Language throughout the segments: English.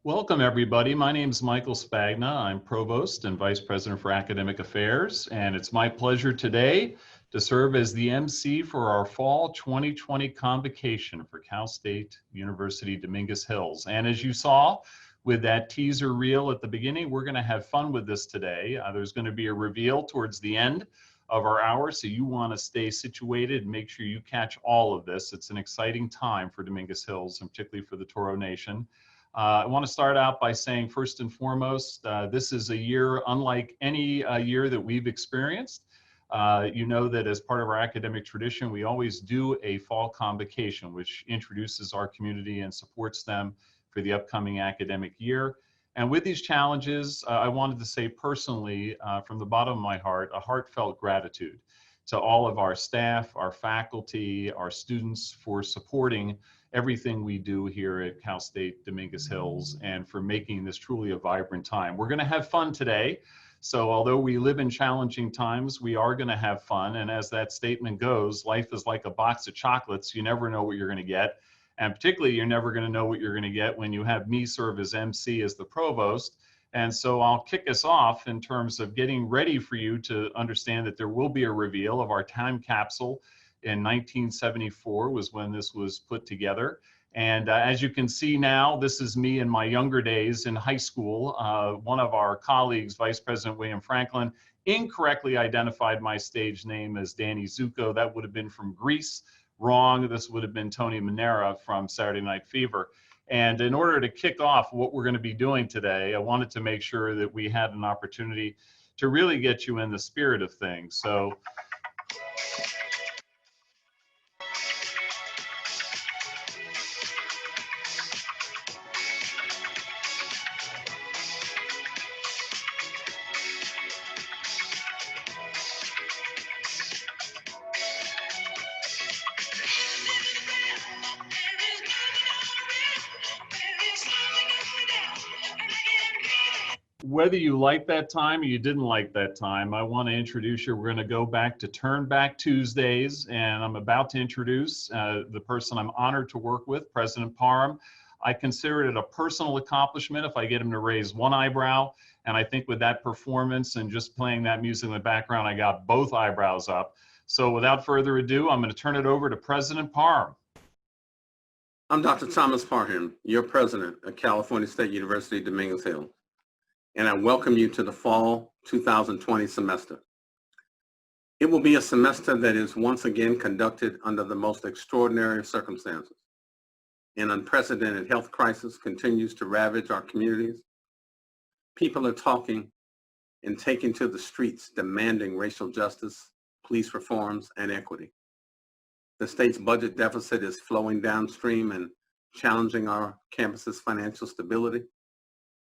Welcome, everybody. My name is Michael Spagna. I'm Provost and Vice President for Academic Affairs, and it's my pleasure today to serve as the MC for our Fall 2020 Convocation for Cal State University Dominguez Hills. And as you saw with that teaser reel at the beginning, we're going to have fun with this today. There's going to be a reveal towards the end of our hour, so you want to stay situated and make sure you catch all of this. It's an exciting time for Dominguez Hills, and particularly for the Toro Nation. I want to start out by saying, first and foremost, this is a year unlike any year that we've experienced. You know that as part of our academic tradition, we always do a fall convocation, which introduces our community and supports them for the upcoming academic year. And with these challenges, I wanted to say personally, from the bottom of my heart, a heartfelt gratitude to all of our staff, our faculty, our students for supporting everything we do here at Cal State Dominguez Hills and for making this truly a vibrant time. We're going to have fun today. So although we live in challenging times, we are going to have fun. And as that statement goes, life is like a box of chocolates. You never know what you're going to get. And particularly, you're never going to know what you're going to get when you have me serve as MC, as the provost. And so I'll kick us off in terms of getting ready for you to understand that there will be a reveal of our time capsule. In 1974 was when this was put together. And as you can see now, this is me in my younger days in high school. One of our colleagues, Vice President William Franklin, incorrectly identified my stage name as Danny Zuko. That would have been from Grease. Wrong. This would have been Tony Manera from Saturday Night Fever. And in order to kick off what we're going to be doing today, I wanted to make sure that we had an opportunity to really get you in the spirit of things. So whether you like that time or you didn't like that time, I want to introduce you. We're going to go back to Turn Back Tuesdays, and I'm about to introduce the person I'm honored to work with, President Parham. I consider it a personal accomplishment if I get him to raise one eyebrow, and I think with that performance and just playing that music in the background, I got both eyebrows up. So without further ado, I'm going to turn it over to President Parham. I'm Dr. Thomas Parham, your president at California State University, Dominguez Hills, and I welcome you to the fall 2020 semester. It will be a semester that is once again conducted under the most extraordinary of circumstances. An unprecedented health crisis continues to ravage our communities. People are talking and taking to the streets demanding racial justice, police reforms, and equity. The state's budget deficit is flowing downstream and challenging our campus's financial stability.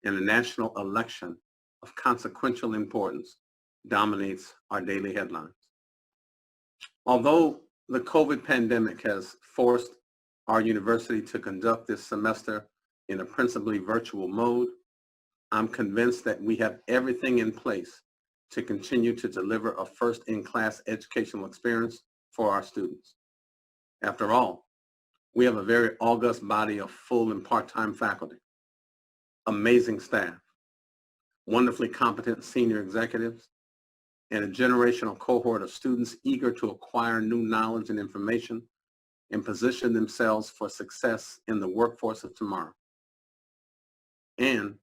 And a national election of consequential importance dominates our daily headlines. Although the COVID pandemic has forced our university to conduct this semester in a principally virtual mode, I'm convinced that we have everything in place to continue to deliver a first-in-class educational experience for our students. After all, we have a very august body of full and part-time faculty, amazing staff, wonderfully competent senior executives, and a generational cohort of students eager to acquire new knowledge and information and position themselves for success in the workforce of tomorrow. And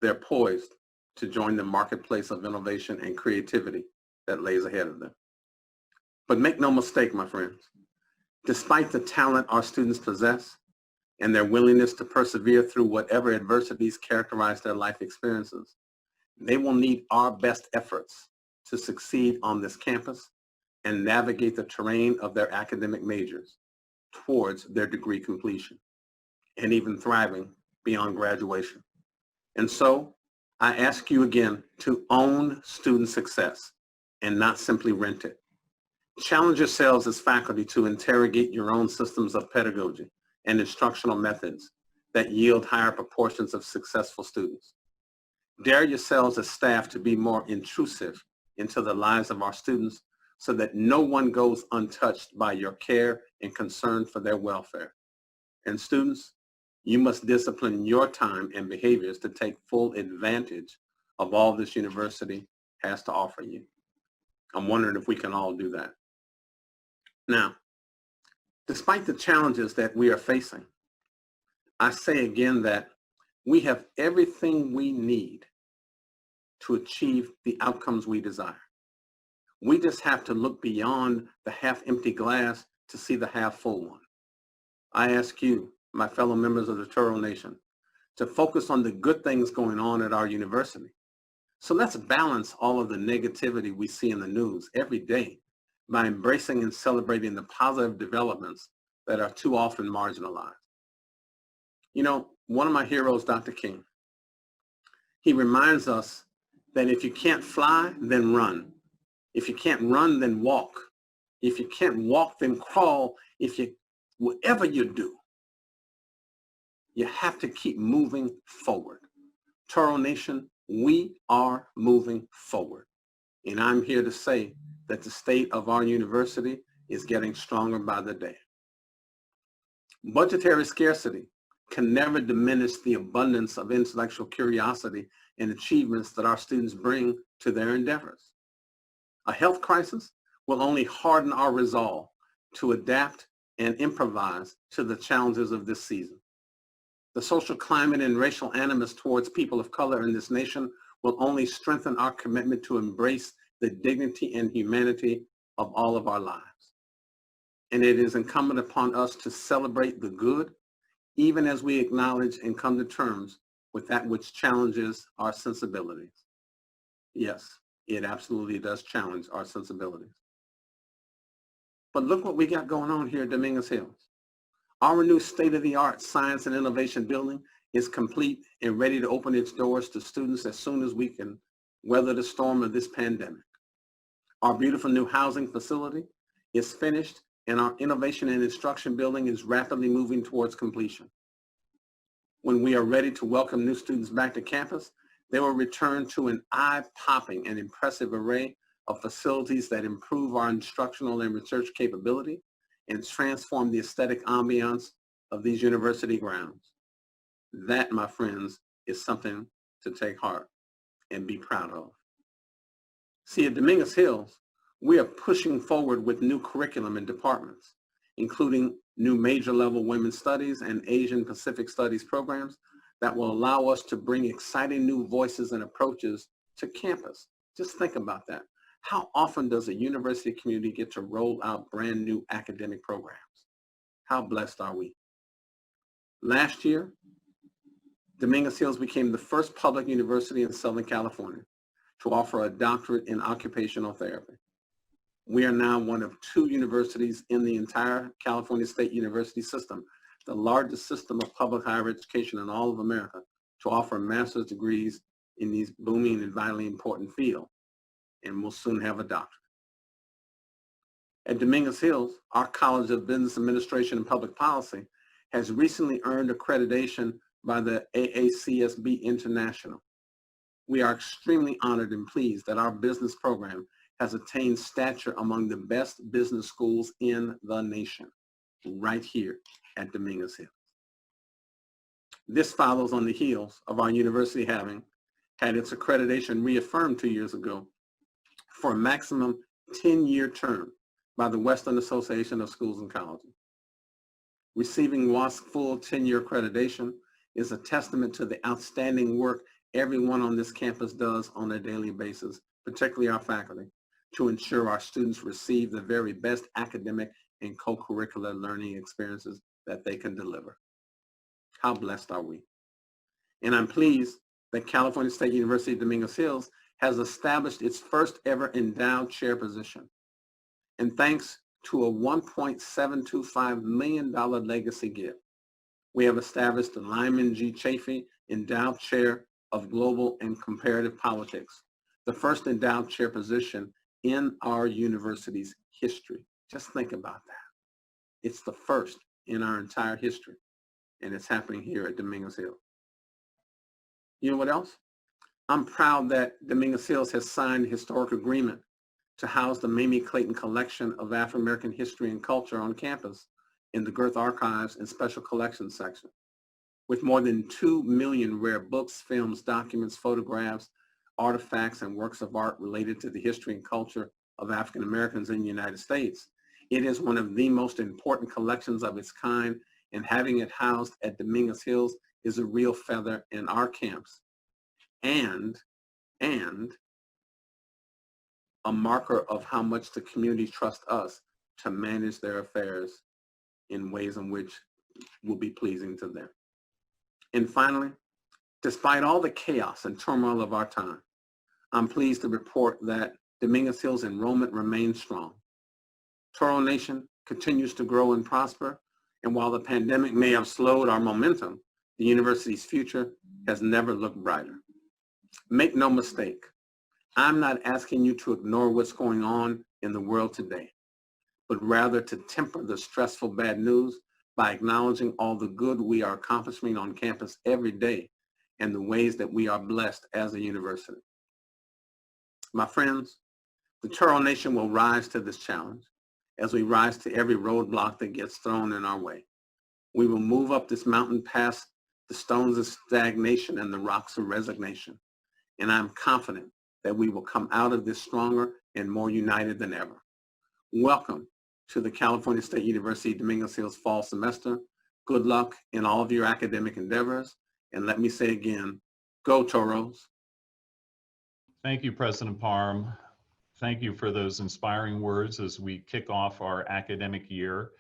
they're poised to join the marketplace of innovation and creativity that lays ahead of them. But make no mistake, my friends, despite the talent our students possess and their willingness to persevere through whatever adversities characterize their life experiences, they will need our best efforts to succeed on this campus and navigate the terrain of their academic majors towards their degree completion and even thriving beyond graduation. And so I ask you again to own student success and not simply rent it. Challenge yourselves as faculty to interrogate your own systems of pedagogy and instructional methods that yield higher proportions of successful students. Dare yourselves as staff to be more intrusive into the lives of our students so that no one goes untouched by your care and concern for their welfare. And students, You must discipline your time and behaviors to take full advantage of all this university has to offer you. I'm wondering if we can all do that. Now, despite the challenges that we are facing, I say again that we have everything we need to achieve the outcomes we desire. We just have to look beyond the half-empty glass to see the half-full one. I ask you, my fellow members of the Toro Nation, to focus on the good things going on at our university. So let's balance all of the negativity we see in the news every day by embracing and celebrating the positive developments that are too often marginalized. You know, one of my heroes, Dr. King, he reminds us that if you can't fly, then run. If you can't run, then walk. If you can't walk, then crawl. Whatever you do, you have to keep moving forward. Toro Nation, we are moving forward. And I'm here to say that the state of our university is getting stronger by the day. Budgetary scarcity can never diminish the abundance of intellectual curiosity and achievements that our students bring to their endeavors. A health crisis will only harden our resolve to adapt and improvise to the challenges of this season. The social climate and racial animus towards people of color in this nation will only strengthen our commitment to embrace the dignity and humanity of all of our lives. And it is incumbent upon us to celebrate the good, even as we acknowledge and come to terms with that which challenges our sensibilities. Yes, it absolutely does challenge our sensibilities. But look what we got going on here at Dominguez Hills. Our new state-of-the-art science and innovation building is complete and ready to open its doors to students as soon as we can weather the storm of this pandemic. Our beautiful new housing facility is finished, and our innovation and instruction building is rapidly moving towards completion. When we are ready to welcome new students back to campus, they will return to an eye-popping and impressive array of facilities that improve our instructional and research capability and transform the aesthetic ambiance of these university grounds. That, my friends, is something to take heart and be proud of. See, at Dominguez Hills, we are pushing forward with new curriculum and departments, including new major level women's studies and Asian Pacific studies programs that will allow us to bring exciting new voices and approaches to campus. Just think about that. How often does a university community get to roll out brand new academic programs? How blessed are we? Last year, Dominguez Hills became the first public university in Southern California to offer a doctorate in occupational therapy. We are now one of 2 universities in the entire California State University system, the largest system of public higher education in all of America, to offer master's degrees in these booming and vitally important fields, and we'll soon have a doctorate. At Dominguez Hills, our College of Business Administration and Public Policy has recently earned accreditation by the AACSB International. We are extremely honored and pleased that our business program has attained stature among the best business schools in the nation, right here at Dominguez Hills. This follows on the heels of our university having had its accreditation reaffirmed 2 years ago for a maximum 10-year term by the Western Association of Schools and Colleges. Receiving WASC full 10-year accreditation is a testament to the outstanding work everyone on this campus does on a daily basis, particularly our faculty, to ensure our students receive the very best academic and co-curricular learning experiences that they can deliver. How blessed are we? And I'm pleased that California State University Dominguez Hills has established its first ever endowed chair position. And thanks to a $1.725 million legacy gift, we have established the Lyman G. Chafee Endowed Chair of Global and Comparative Politics, the first endowed chair position in our university's history. Just think about that. It's the first in our entire history, and it's happening here at Dominguez Hills. You know what else? I'm proud that Dominguez Hills has signed a historic agreement to house the Mamie Clayton Collection of African American History and Culture on campus in the Girth Archives and Special Collections section. With more than 2 million rare books, films, documents, photographs, artifacts, and works of art related to the history and culture of African Americans in the United States, it is one of the most important collections of its kind, and having it housed at Dominguez Hills is a real feather in our camps, and a marker of how much the community trusts us to manage their affairs in ways in which will be pleasing to them. And finally, despite all the chaos and turmoil of our time, I'm pleased to report that Dominguez Hills enrollment remains strong. Toro Nation continues to grow and prosper, and while the pandemic may have slowed our momentum, the university's future has never looked brighter. Make no mistake, I'm not asking you to ignore what's going on in the world today, but rather to temper the stressful bad news by acknowledging all the good we are accomplishing on campus every day and the ways that we are blessed as a university. My friends, the Toro Nation will rise to this challenge as we rise to every roadblock that gets thrown in our way. We will move up this mountain past the stones of stagnation and the rocks of resignation. And I'm confident that we will come out of this stronger and more united than ever. Welcome to the California State University Dominguez Hills fall semester. Good luck in all of your academic endeavors. And let me say again, go Toros. Thank you, President Parham. Thank you for those inspiring words as we kick off our academic year.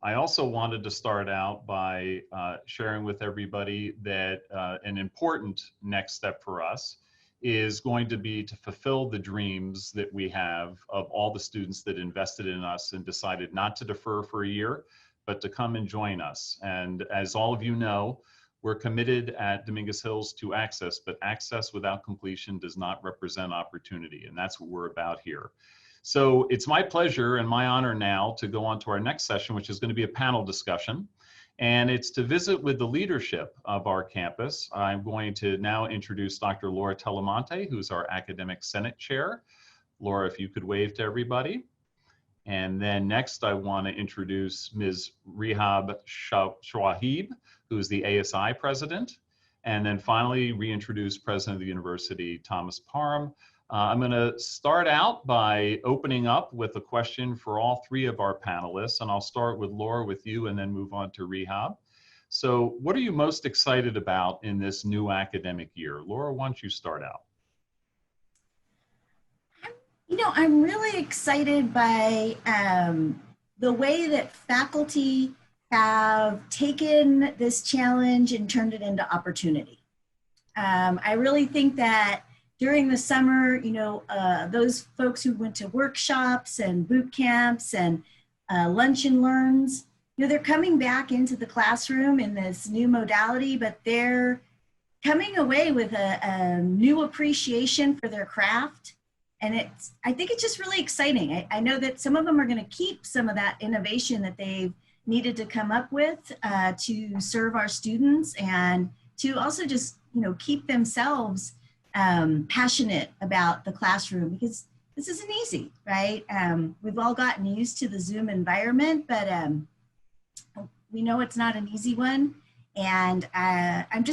I also wanted to start out by sharing with everybody that an important next step for us is going to be to fulfill the dreams that we have of all the students that invested in us and decided not to defer for a year, but to come and join us. And as all of you know, we're committed at Dominguez Hills to access, but access without completion does not represent opportunity. And that's what we're about here. So it's my pleasure and my honor now to go on to our next session, which is going to be a panel discussion. And it's to visit with the leadership of our campus. I'm going to now introduce Dr. Laura Telemonte, who's our Academic Senate Chair. Laura, if you could wave to everybody. And then next, I want to introduce Ms. Rehab Shawahib, who's the ASI President. And then finally, reintroduce President of the University, Thomas Parham. I'm going to start out by opening up with a question for all three of our panelists, and I'll start with Laura with you and then move on to Rehab. So what are you most excited about in this new academic year? Laura, why don't you start out? You know, I'm really excited by the way that faculty have taken this challenge and turned it into opportunity. I really think that during the summer, you know, those folks who went to workshops and boot camps and lunch and learns, you know, they're coming back into the classroom in this new modality, but they're coming away with a new appreciation for their craft. And I think it's just really exciting. I know that some of them are going to keep some of that innovation that they've needed to come up with to serve our students and to also just, you know, keep themselves passionate about the classroom, because this isn't easy, right? We've all gotten used to the Zoom environment, but we know it's not an easy one. And I'm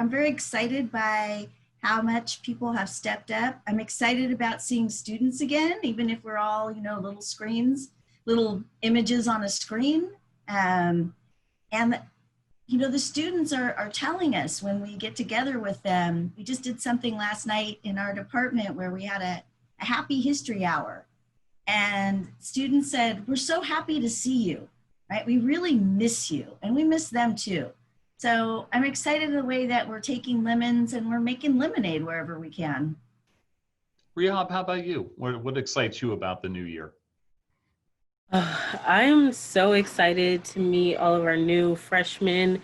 very excited by how much people have stepped up. I'm excited about seeing students again, even if we're all, you know, little screens, little images on a screen. And you know, the students are telling us when we get together with them. We just did something last night in our department where we had a happy history hour. And students said, we're so happy to see you, right? We really miss you, and we miss them too. So I'm excited the way that we're taking lemons and we're making lemonade wherever we can. Rehab, how about you? What excites you about the new year? I'm so excited to meet all of our new freshmen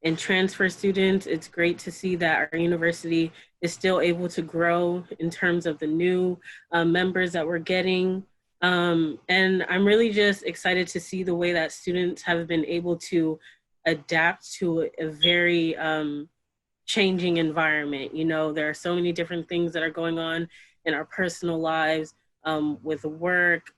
and transfer students. It's great to see that our university is still able to grow in terms of the new members that we're getting. And I'm really just excited to see the way that students have been able to adapt to a very changing environment. You know, there are so many different things that are going on in our personal lives, with work,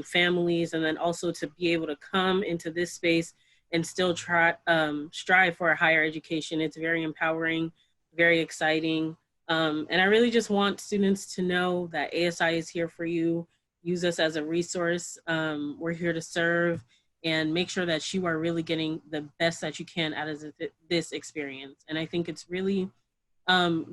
families, and then also to be able to come into this space and still strive for a higher education. It's very empowering, very exciting. And I really just want students to know that ASI is here for you. Use us as a resource. We're here to serve and make sure that you are really getting the best that you can out of this experience. And I think it's really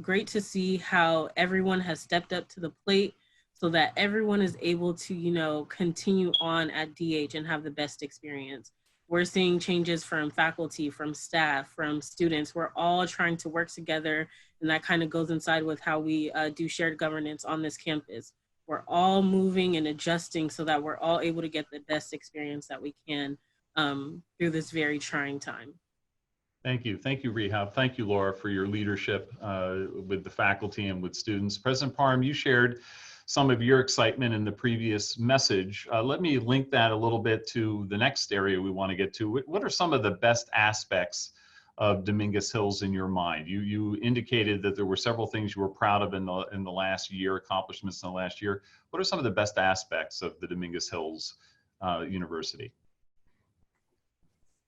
great to see how everyone has stepped up to the plate so that everyone is able to, continue on at DH and have the best experience. We're seeing changes from faculty, from staff, from students. We're all trying to work together, and that kind of goes inside with how we do shared governance on this campus. We're all moving and adjusting so that we're all able to get the best experience that we can through this very trying time. Thank you. Thank you, Rehab. Thank you, Laura, for your leadership with the faculty and with students. President Parham, you shared some of your excitement in the previous message. Let me link that a little bit to the next area we want to get to. What are some of the best aspects of Dominguez Hills in your mind? You indicated that there were several things you were proud of in the last year, accomplishments in the last year. What are some of the best aspects of the Dominguez Hills University?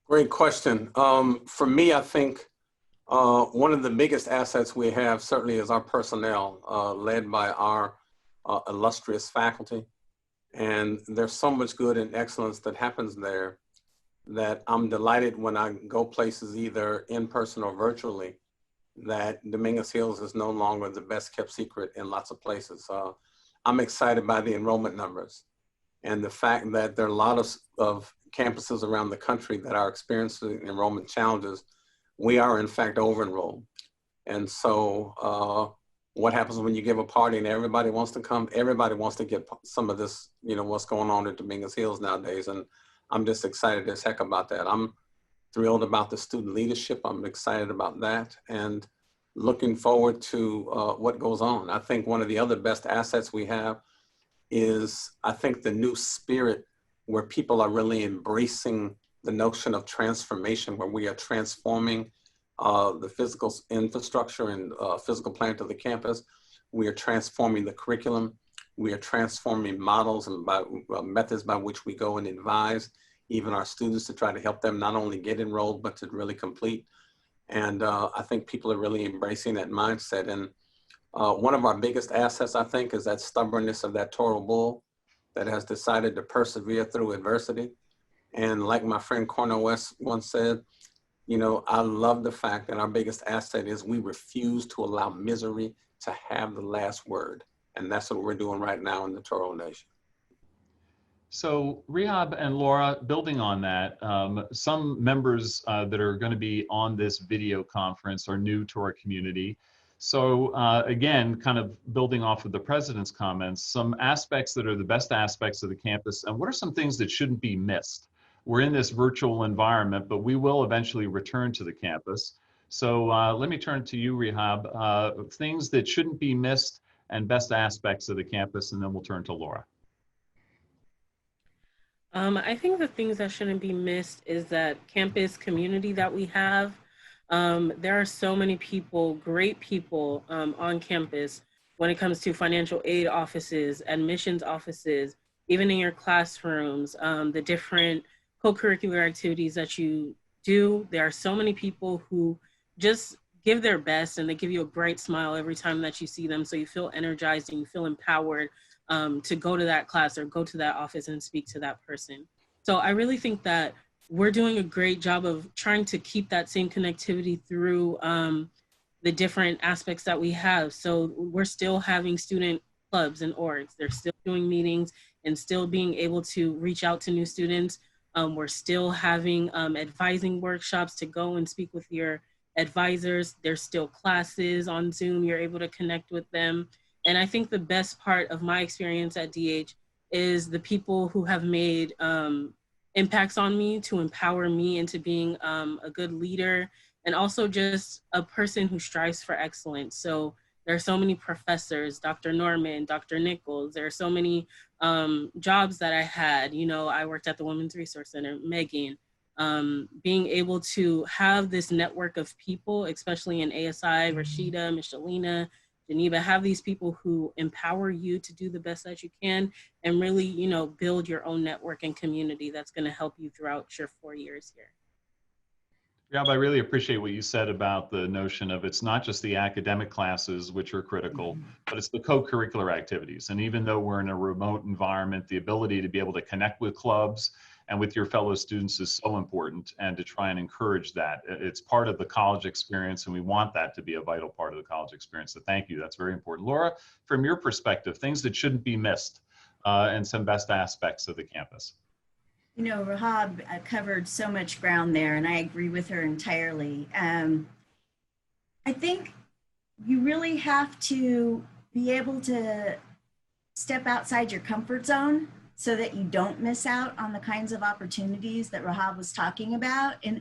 Great question. For me, I think one of the biggest assets we have certainly is our personnel, led by our illustrious faculty. And there's so much good and excellence that happens there that I'm delighted when I go places either in person or virtually that Dominguez Hills is no longer the best kept secret in lots of places. I'm excited by the enrollment numbers and the fact that there are a lot of campuses around the country that are experiencing enrollment challenges. We are in fact over-enrolled. And so what happens when you give a party and everybody wants to come? Everybody wants to get some of this, what's going on at Dominguez Hills nowadays. And I'm just excited as heck about that. I'm thrilled about the student leadership. I'm excited about that and looking forward to what goes on. I think one of the other best assets we have is, I think, the new spirit where people are really embracing the notion of transformation, where we are transforming the physical infrastructure and physical plant of the campus. We are transforming the curriculum. We are transforming models and methods by which we go and advise even our students to try to help them not only get enrolled, but to really complete. And I think people are really embracing that mindset. And one of our biggest assets, I think, is that stubbornness of that Toro bull that has decided to persevere through adversity. And like my friend Cornel West once said, I love the fact that our biggest asset is we refuse to allow misery to have the last word. And that's what we're doing right now in the Toro Nation. So Rehab and Laura, building on that, some members that are going to be on this video conference are new to our community. So again, kind of building off of the president's comments, some aspects that are the best aspects of the campus, and what are some things that shouldn't be missed? We're in this virtual environment, but we will eventually return to the campus. So let me turn to you, Rehab, things that shouldn't be missed and best aspects of the campus, and then we'll turn to Laura. I think the things that shouldn't be missed is that campus community that we have. There are so many people, great people on campus when it comes to financial aid offices, admissions offices, even in your classrooms, the different co-curricular activities that you do. There are so many people who just give their best and they give you a bright smile every time that you see them. So you feel energized and you feel empowered to go to that class or go to that office and speak to that person. So I really think that we're doing a great job of trying to keep that same connectivity through the different aspects that we have. So we're still having student clubs and orgs. They're still doing meetings and still being able to reach out to new students. We're still having advising workshops to go and speak with your advisors. There's still classes on Zoom. You're able to connect with them. And I think the best part of my experience at DH is the people who have made impacts on me to empower me into being a good leader and also just a person who strives for excellence. So there are so many professors, Dr. Norman, Dr. Nichols, there are so many jobs that I had. I worked at the Women's Resource Center, Megan, being able to have this network of people, especially in ASI, Rashida, Michelina, Geneva, have these people who empower you to do the best that you can and really, build your own network and community that's going to help you throughout your 4 years here. Yeah, but I really appreciate what you said about the notion of it's not just the academic classes, which are critical, but it's the co-curricular activities. And even though we're in a remote environment, the ability to be able to connect with clubs and with your fellow students is so important, and to try and encourage that. It's part of the college experience, and we want that to be a vital part of the college experience. So thank you, that's very important. Laura, from your perspective, things that shouldn't be missed and some best aspects of the campus. You know, Rahab covered so much ground there, and I agree with her entirely. I think you really have to be able to step outside your comfort zone so that you don't miss out on the kinds of opportunities that Rahab was talking about. And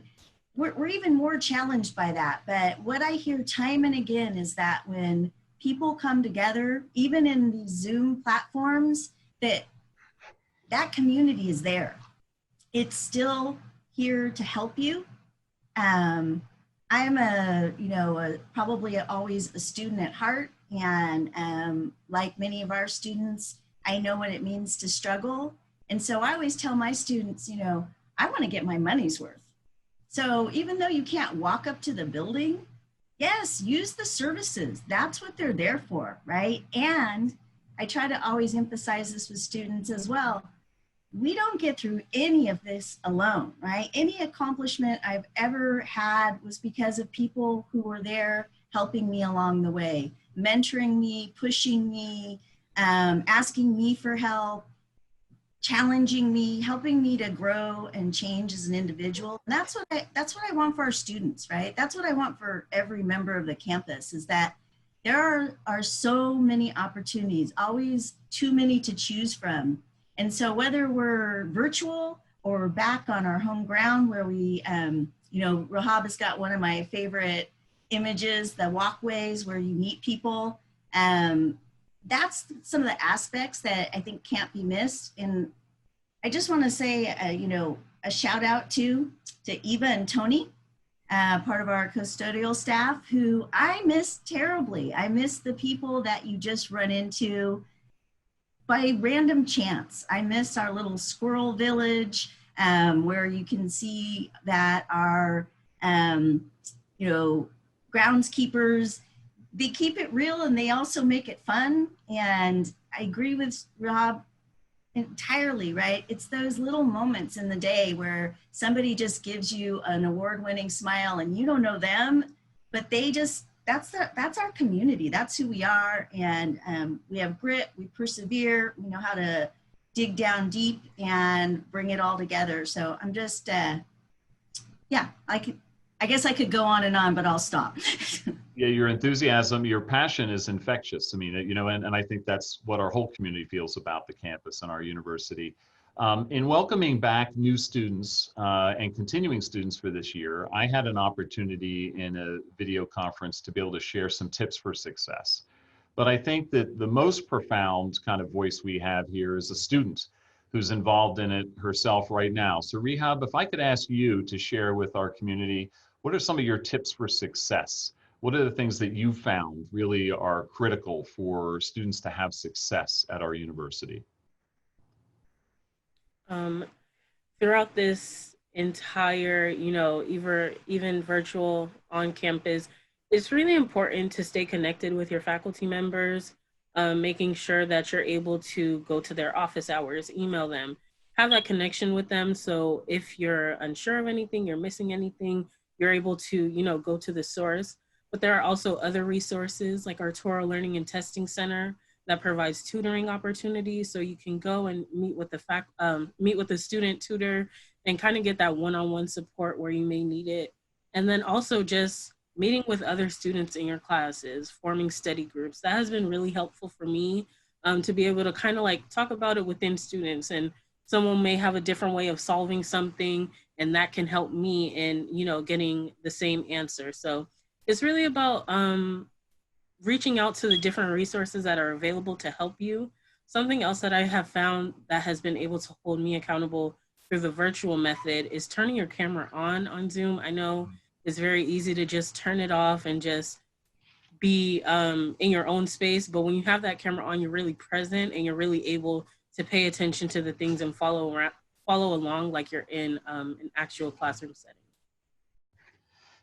we're even more challenged by that. But what I hear time and again is that when people come together, even in these Zoom platforms, that community is there. It's still here to help you. I'm probably always a student at heart, and like many of our students, I know what it means to struggle. And so I always tell my students, I want to get my money's worth. So even though you can't walk up to the building, yes, use the services. That's what they're there for, right? And I try to always emphasize this with students as well. We don't get through any of this alone, right? Any accomplishment I've ever had was because of people who were there helping me along the way, mentoring me, pushing me, asking me for help, challenging me, helping me to grow and change as an individual. And that's what I want for our students, right? That's what I want for every member of the campus, is that there are so many opportunities, always too many to choose from. And so whether we're virtual or back on our home ground where we, Rahab has got one of my favorite images, the walkways where you meet people. That's some of the aspects that I think can't be missed. And I just want to say, a shout out to Eva and Tony, part of our custodial staff, who I miss terribly. I miss the people that you just run into by random chance. I miss our little squirrel village, where you can see that our, groundskeepers, they keep it real and they also make it fun. And I agree with Rob entirely, right? It's those little moments in the day where somebody just gives you an award-winning smile and you don't know them, but they just, that's our community. That's who we are. And we have grit, we persevere, we know how to dig down deep and bring it all together. So I'm just, I guess I could go on and on, but I'll stop. Yeah, your enthusiasm, your passion is infectious. I mean, and I think that's what our whole community feels about the campus and our university. In welcoming back new students and continuing students for this year, I had an opportunity in a video conference to be able to share some tips for success. But I think that the most profound kind of voice we have here is a student who's involved in it herself right now. So Rahab, if I could ask you to share with our community, what are some of your tips for success? What are the things that you found really are critical for students to have success at our university? Throughout this entire, even virtual on campus, it's really important to stay connected with your faculty members, making sure that you're able to go to their office hours, email them, have that connection with them. So if you're unsure of anything, you're missing anything, you're able to, go to the source. But there are also other resources like our Toro Learning and Testing Center that provides tutoring opportunities. So you can go and meet with the student tutor and kind of get that one-on-one support where you may need it. And then also just meeting with other students in your classes, forming study groups. That has been really helpful for me to be able to kind of like talk about it within students, and someone may have a different way of solving something, and that can help me in, getting the same answer. So it's really about reaching out to the different resources that are available to help you. Something else that I have found that has been able to hold me accountable through the virtual method is turning your camera on Zoom. I know it's very easy to just turn it off and just be in your own space, but when you have that camera on, you're really present and you're really able to pay attention to the things and follow along like you're in an actual classroom setting.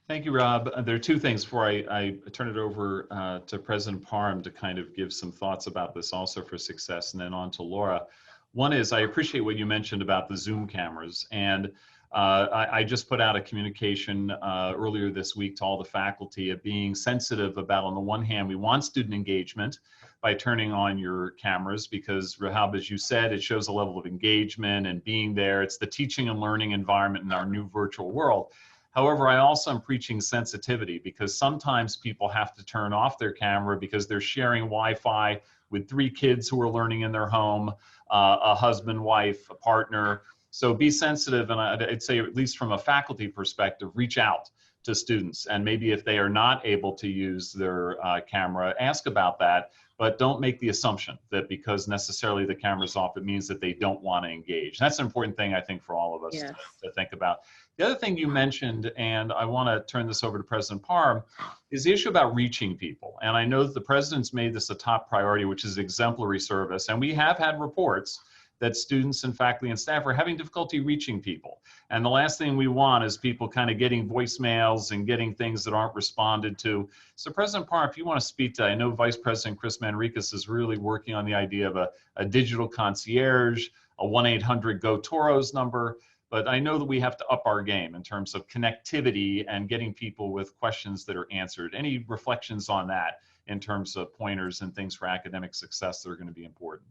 Thank you, Rob. There are two things before I turn it over to President Parham to kind of give some thoughts about this also for success, and then on to Laura. One is I appreciate what you mentioned about the Zoom cameras. And I just put out a communication earlier this week to all the faculty of being sensitive about, on the one hand, we want student engagement by turning on your cameras because, Rahab, as you said, it shows a level of engagement and being there. It's the teaching and learning environment in our new virtual world. However, I also am preaching sensitivity because sometimes people have to turn off their camera because they're sharing Wi-Fi with 3 kids who are learning in their home, a husband, wife, a partner. So be sensitive, and I'd say, at least from a faculty perspective, reach out to students. And maybe if they are not able to use their camera, ask about that, but don't make the assumption that because necessarily the camera's off, it means that they don't want to engage. That's an important thing, I think, for all of us to think about. The other thing you mentioned, and I want to turn this over to President Parham, is the issue about reaching people. And I know that the president's made this a top priority, which is exemplary service. And we have had reports that students and faculty and staff are having difficulty reaching people. And the last thing we want is people kind of getting voicemails and getting things that aren't responded to. So President Parham, if you want to speak to, I know Vice President Chris Manricus is really working on the idea of a digital concierge, a 1-800-GO-TOROS number. But I know that we have to up our game in terms of connectivity and getting people with questions that are answered. Any reflections on that in terms of pointers and things for academic success that are going to be important?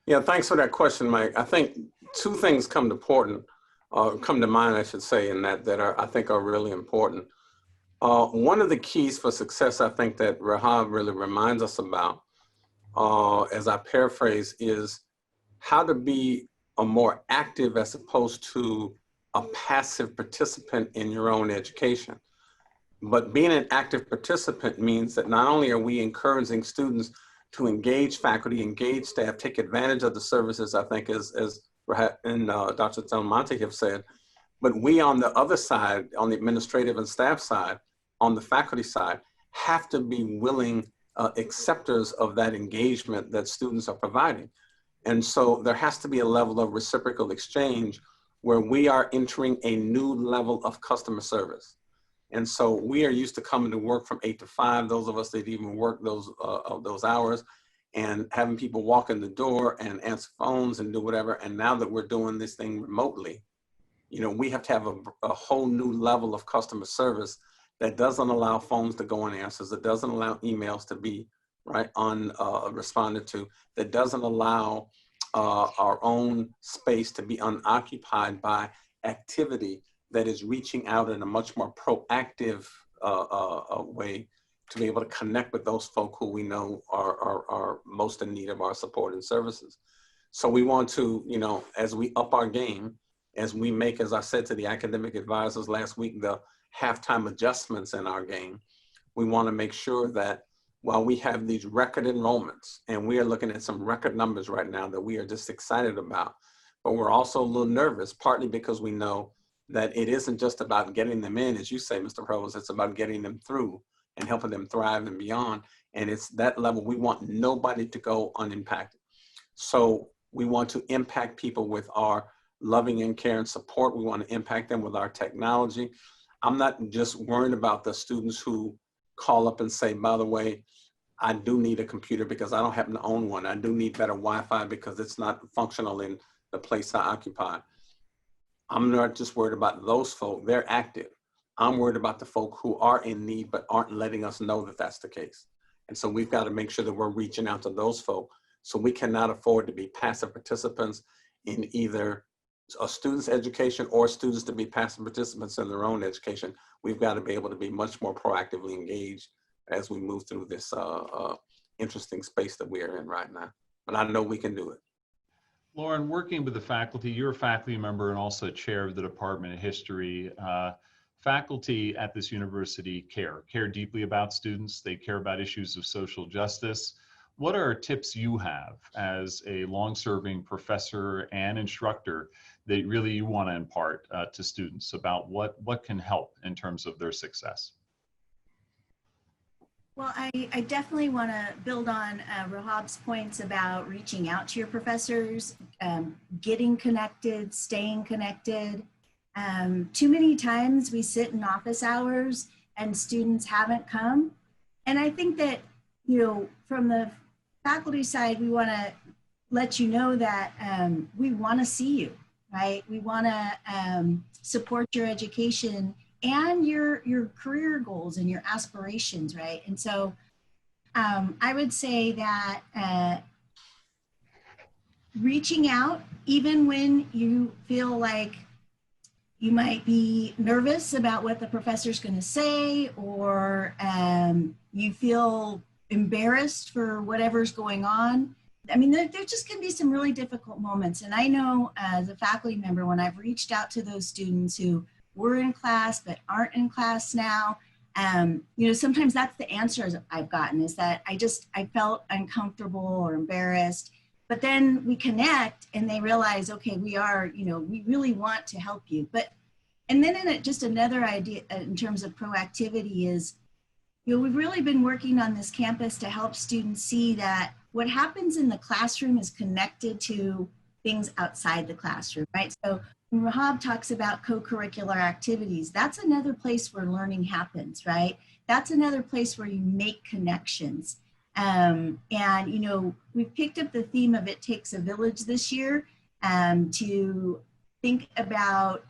Yeah, thanks for that question, Mike. I think 2 things come to mind, I should say, in that I think are really important. One of the keys for success, I think, that Rahab really reminds us about, as I paraphrase, is how to be a more active as opposed to a passive participant in your own education. But being an active participant means that not only are we encouraging students to engage faculty, engage staff, take advantage of the services, I think, as Rahab and Dr. Telmonte have said, but we on the other side, on the administrative and staff side, on the faculty side, have to be willing acceptors of that engagement that students are providing. And so there has to be a level of reciprocal exchange where we are entering a new level of customer service. And so we are used to coming to work from 8 to 5, those of us that even work those hours, and having people walk in the door and answer phones and do whatever. And now that we're doing this thing remotely, you know, we have to have a whole new level of customer service that doesn't allow phones to go unanswered, that doesn't allow emails to be responded to, that doesn't allow our own space to be unoccupied by activity that is reaching out in a much more proactive way to be able to connect with those folk who we know are most in need of our support and services. So we want to, you know, as we up our game, as we make, as I said to the academic advisors last week, the halftime adjustments in our game, we want to make sure that while we have these record enrollments, and we are looking at some record numbers right now that we are just excited about, but we're also a little nervous, partly because we know that it isn't just about getting them in, as you say, Mr. Provost, it's about getting them through and helping them thrive and beyond. And it's that level, we want nobody to go unimpacted. So we want to impact people with our loving and care and support. We want to impact them with our technology. I'm not just worried about the students who call up and say, by the way, I do need a computer because I don't happen to own one. I do need better Wi-Fi because it's not functional in the place I occupy. I'm not just worried about those folk, they're active. I'm worried about the folk who are in need but aren't letting us know that that's the case. And so we've got to make sure that we're reaching out to those folk. So we cannot afford to be passive participants in either a student's education or students to be passive participants in their own education. We've got to be able to be much more proactively engaged as we move through this interesting space that we are in right now. But I know we can do it. Lauren, working with the faculty, you're a faculty member and also chair of the Department of History. Faculty at this university care deeply about students. They care about issues of social justice. What are tips you have as a long-serving professor and instructor that really you want to impart to students about what can help in terms of their success? Well, I definitely want to build on Rahab's points about reaching out to your professors, getting connected, staying connected. Too many times we sit in office hours and students haven't come. And I think that, you know, from the faculty side, we want to let you know that we want to see you, right? We want to support your education and your career goals and your aspirations, right? And so I would say that reaching out, even when you feel like you might be nervous about what the professor's going to say, or you feel embarrassed for whatever's going on. I mean, there just can be some really difficult moments. And I know as a faculty member, when I've reached out to those students who were in class but aren't in class now, you know, sometimes that's the answers I've gotten, is that I felt uncomfortable or embarrassed. But then we connect and they realize, okay, we are, you know, we really want to help you. But, and then just another idea in terms of proactivity is, you know, we've really been working on this campus to help students see that what happens in the classroom is connected to things outside the classroom, right? So when Rahab talks about co-curricular activities, that's another place where learning happens, right? That's another place where you make connections. And, you know, we've picked up the theme of It Takes a Village this year to think about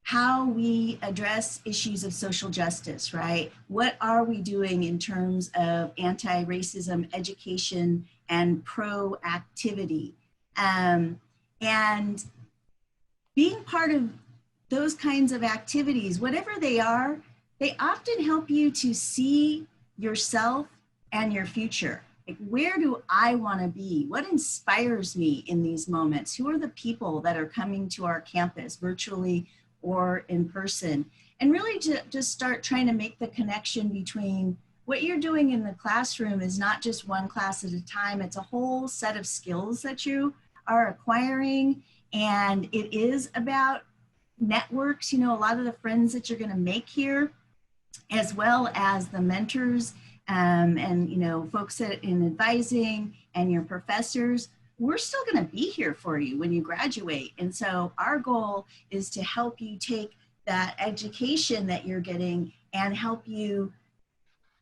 how we address issues of social justice, right? What are we doing in terms of anti-racism education and proactivity? And being part of those kinds of activities, whatever they are, they often help you to see yourself and your future. Like, where do I want to be? What inspires me in these moments? Who are the people that are coming to our campus virtually or in person? And really to just start trying to make the connection between what you're doing in the classroom is not just one class at a time. It's a whole set of skills that you are acquiring. And it is about networks, you know, a lot of the friends that you're going to make here, as well as the mentors and, you know, folks in advising and your professors. We're still going to be here for you when you graduate. And so our goal is to help you take that education that you're getting and help you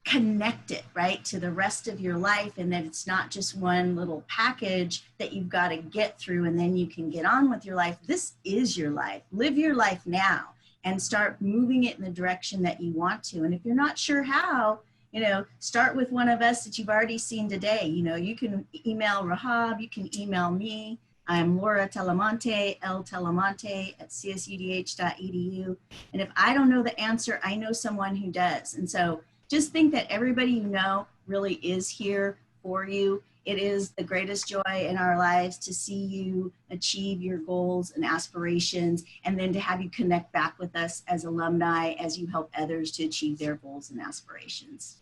connect it, right, to the rest of your life, and that it's not just one little package that you've got to get through and then you can get on with your life. This is your life. Live your life now and start moving it in the direction that you want to. And if you're not sure how, you know, start with one of us that you've already seen today. You know, you can email Rahab, you can email me. I'm Laura Telemonte, ltelemonte@csudh.edu. And if I don't know the answer, I know someone who does. And so just think that everybody you know really is here for you. It is the greatest joy in our lives to see you achieve your goals and aspirations, and then to have you connect back with us as alumni as you help others to achieve their goals and aspirations.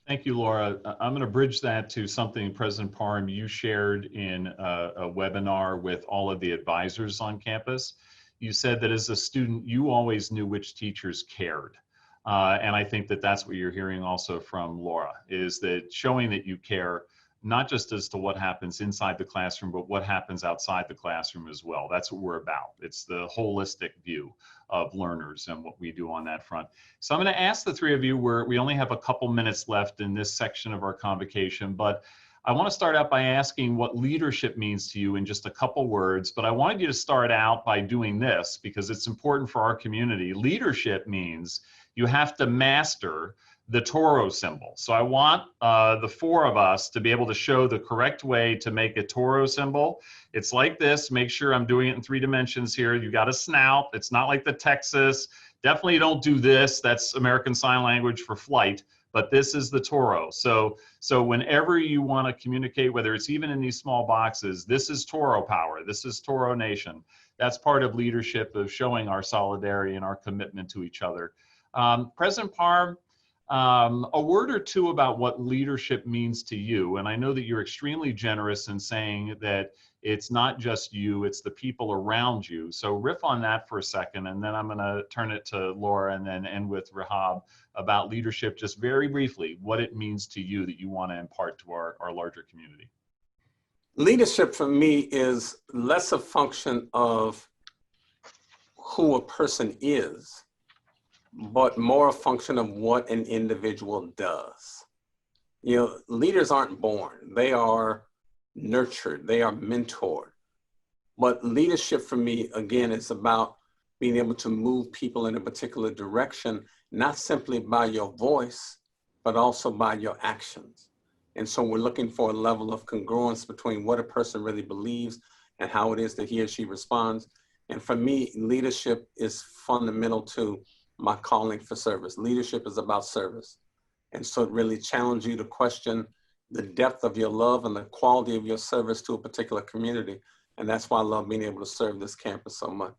Thank you, Laura. I'm going to bridge that to something, President Parham, you shared in a webinar with all of the advisors on campus. You said that as a student, you always knew which teachers cared. And I think that that's what you're hearing also from Laura, is that showing that you care, not just as to what happens inside the classroom, but what happens outside the classroom as well. That's what we're about. It's the holistic view of learners and what we do on that front. So I'm going to ask the three of you, we only have a couple minutes left in this section of our convocation, but I want to start out by asking what leadership means to you in just a couple words, but I wanted you to start out by doing this because it's important for our community. Leadership means you have to master the Toro symbol. So I want the four of us to be able to show the correct way to make a Toro symbol. It's like this. Make sure I'm doing it in 3 dimensions here. You got a snout. It's not like the Texas. Definitely don't do this. That's American Sign Language for flight. But this is the Toro. So whenever you want to communicate, whether it's even in these small boxes, this is Toro power. This is Toro Nation. That's part of leadership, of showing our solidarity and our commitment to each other. President Parham, a word or two about what leadership means to you. And I know that you're extremely generous in saying that it's not just you, it's the people around you. So riff on that for a second, and then I'm going to turn it to Laura and then end with Rahab about leadership, just very briefly, what it means to you that you want to impart to our larger community. Leadership for me is less a function of who a person is, but more a function of what an individual does. You know, leaders aren't born, they are nurtured, they are mentored. But leadership for me, again, is about being able to move people in a particular direction, not simply by your voice, but also by your actions. And so we're looking for a level of congruence between what a person really believes and how it is that he or she responds. And for me, leadership is fundamental to my calling for service. Leadership is about service. And so it really challenges you to question the depth of your love and the quality of your service to a particular community. And that's why I love being able to serve this campus so much.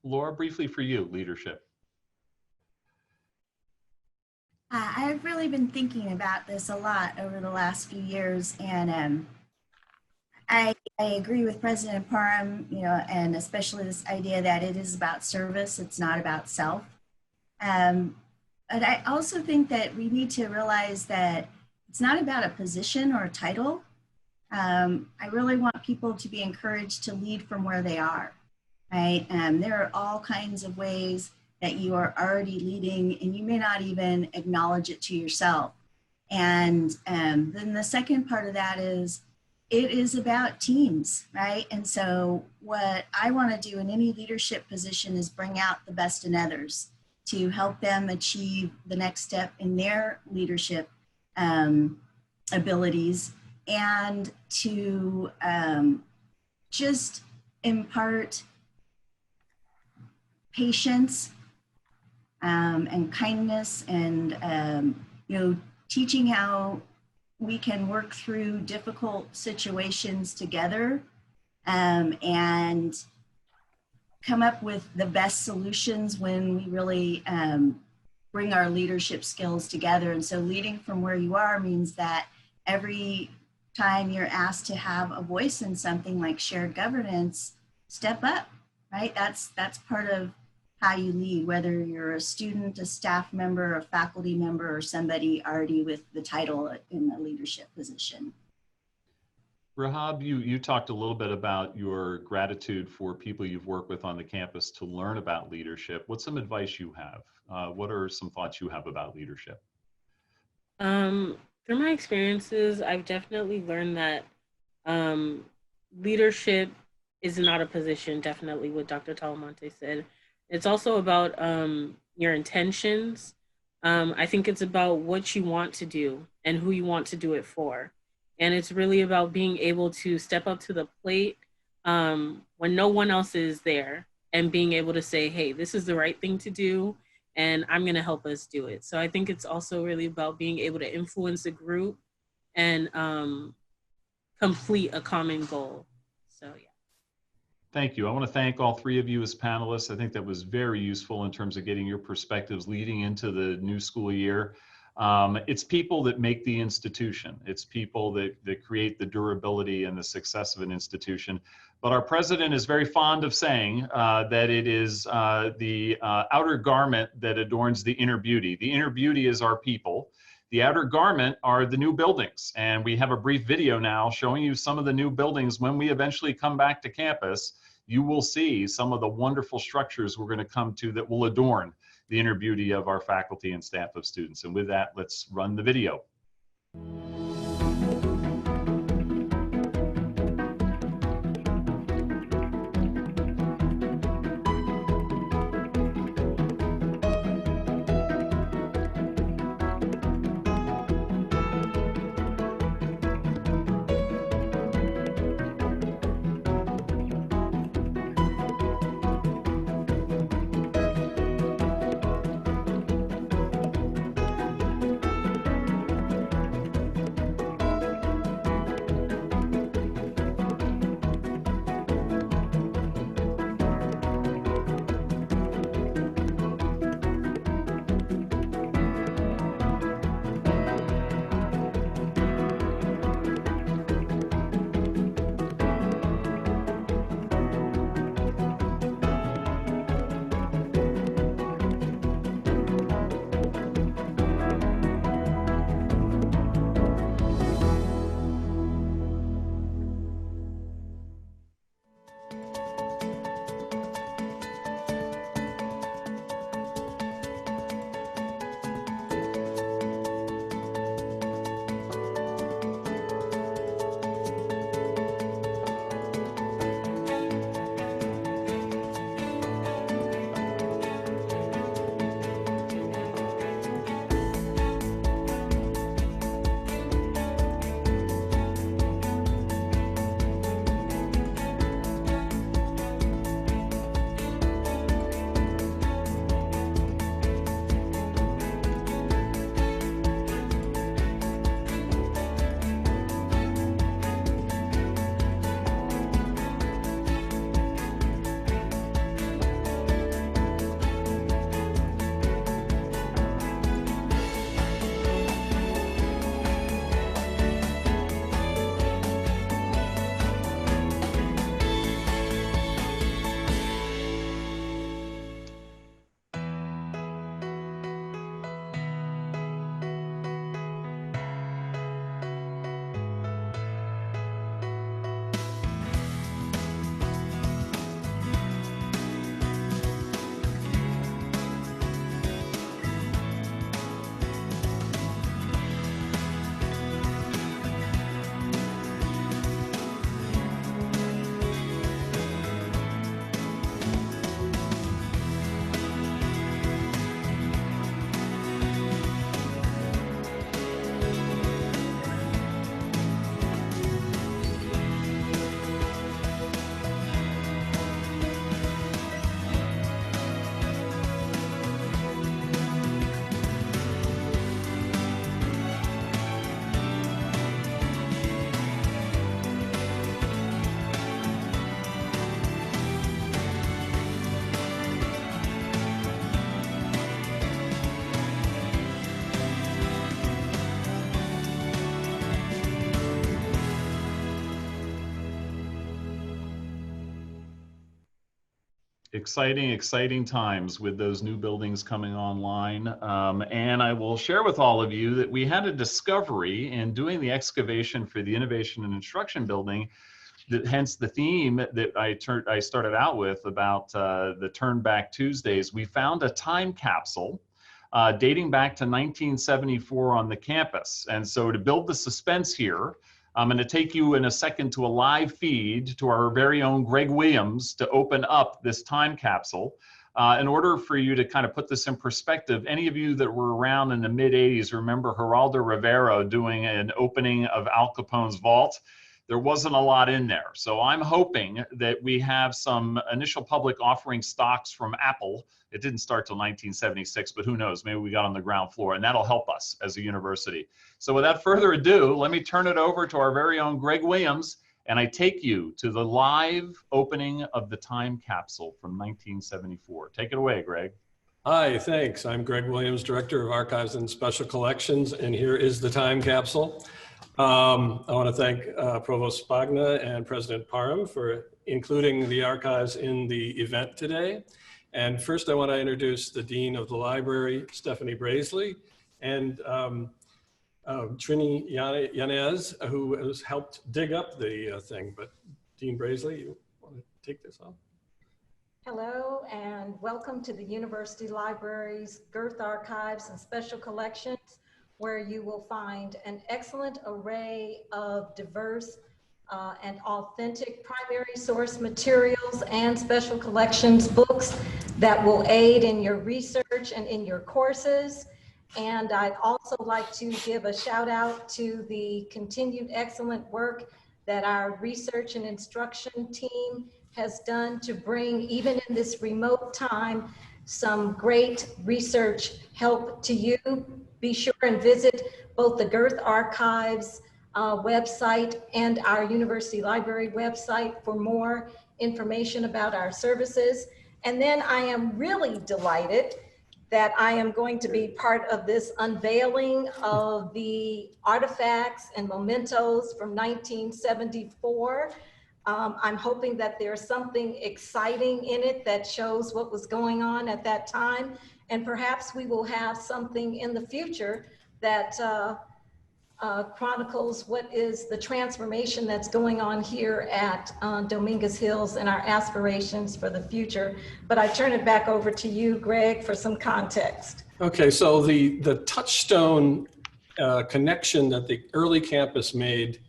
Laura, briefly for you, leadership. I've really been thinking about this a lot over the last few years, and I agree with President Parham, you know, and especially this idea that it is about service, it's not about self. But I also think that we need to realize that it's not about a position or a title. I really want people to be encouraged to lead from where they are, right? There are all kinds of ways that you are already leading and you may not even acknowledge it to yourself. And then the second part of that is, it is about teams, right? And so what I want to do in any leadership position is bring out the best in others to help them achieve the next step in their leadership abilities, and to just impart patience and kindness, and you know, teaching how we can work through difficult situations together, and come up with the best solutions when we really bring our leadership skills together. And so leading from where you are means that every time you're asked to have a voice in something like shared governance, step up, right? That's part of how you lead, whether you're a student, a staff member, a faculty member, or somebody already with the title in a leadership position. Rahab, you talked a little bit about your gratitude for people you've worked with on the campus to learn about leadership. What's some advice you have? What are some thoughts you have about leadership? Through my experiences, I've definitely learned that leadership is not a position, definitely what Dr. Talamonte said. It's also about your intentions. I think it's about what you want to do and who you want to do it for. And it's really about being able to step up to the plate when no one else is there, and being able to say, hey, this is the right thing to do, and I'm going to help us do it. So I think it's also really about being able to influence a group and complete a common goal. So, yeah. Thank you. I want to thank all three of you as panelists. I think that was very useful in terms of getting your perspectives leading into the new school year. It's people that make the institution. It's people that create the durability and the success of an institution. But our president is very fond of saying that it is the outer garment that adorns the inner beauty. The inner beauty is our people. The outer garment are the new buildings. And we have a brief video now showing you some of the new buildings. When we eventually come back to campus, you will see some of the wonderful structures we're going to come to that will adorn the inner beauty of our faculty and staff of students. And with that, let's run the video. Exciting, exciting times with those new buildings coming online. And I will share with all of you that we had a discovery in doing the excavation for the Innovation and Instruction Building, that hence the theme that I started out with about the Turn Back Tuesdays. We found a time capsule dating back to 1974 on the campus. And so to build the suspense here, I'm going to take you in a second to a live feed to our very own Greg Williams to open up this time capsule. In order for you to kind of put this in perspective, any of you that were around in the mid-'80s remember Geraldo Rivera doing an opening of Al Capone's vault. There wasn't a lot in there. So I'm hoping that we have some initial public offering stocks from Apple. It didn't start till 1976, but who knows, maybe we got on the ground floor, and that'll help us as a university. So without further ado, let me turn it over to our very own Greg Williams, and I take you to the live opening of the time capsule from 1974. Take it away, Greg. Hi, thanks. I'm Greg Williams, Director of Archives and Special Collections, and here is the time capsule. I want to thank Provost Spagna and President Parham for including the archives in the event today. And first I want to introduce the Dean of the Library, Stephanie Braisley, and Trini Yanez, who has helped dig up the thing. But Dean Braisley, you want to take this on? Hello and welcome to the University Library's Girth Archives and Special Collections, where you will find an excellent array of diverse and authentic primary source materials and special collections books that will aid in your research and in your courses. And I'd also like to give a shout out to the continued excellent work that our research and instruction team has done to bring, even in this remote time, some great research help to you. Be sure and visit both the Girth Archives website and our University Library website for more information about our services. And then I am really delighted that I am going to be part of this unveiling of the artifacts and mementos from 1974. I'm hoping that there's something exciting in it that shows what was going on at that time. And perhaps we will have something in the future that chronicles what is the transformation that's going on here at Dominguez Hills and our aspirations for the future. But I turn it back over to you, Greg, for some context. Okay, so the touchstone connection that the early campus made